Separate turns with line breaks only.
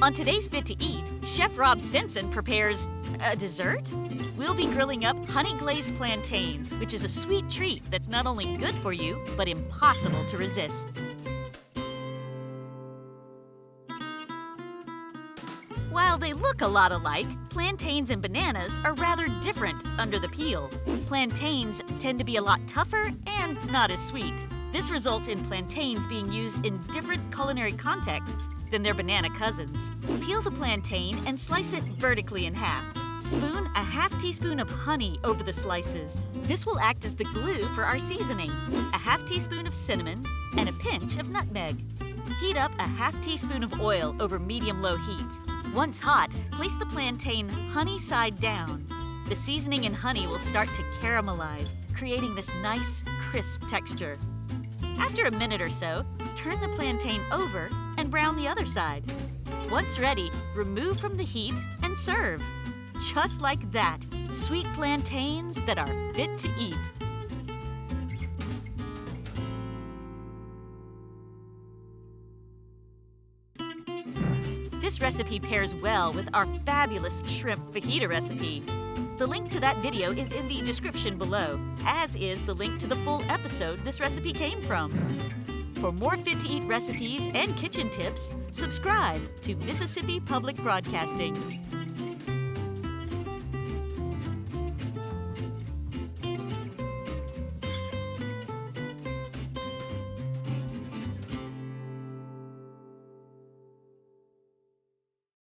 On today's Fit to Eat, Chef Rob Stinson prepares a dessert? We'll be grilling up honey-glazed plantains, which is a sweet treat that's not only good for you, but impossible to resist. While they look a lot alike, plantains and bananas are rather different under the peel. Plantains tend to be a lot tougher and not as sweet. This results in plantains being used in different culinary contexts than their banana cousins. Peel the plantain and slice it vertically in half. Spoon a half teaspoon of honey over the slices. This will act as the glue for our seasoning. A half teaspoon of cinnamon and a pinch of nutmeg. Heat up a half teaspoon of oil over medium-low heat. Once hot, place the plantain honey side down. The seasoning and honey will start to caramelize, creating this nice, crisp texture. After a minute or so, turn the plantain over and brown the other side. Once ready, remove from the heat and serve. Just like that, sweet plantains that are fit to eat. This recipe pairs well with our fabulous shrimp fajita recipe. The link to that video is in the description below, as is the link to the full episode this recipe came from. For more Fit to Eat recipes and kitchen tips, subscribe to Mississippi Public Broadcasting.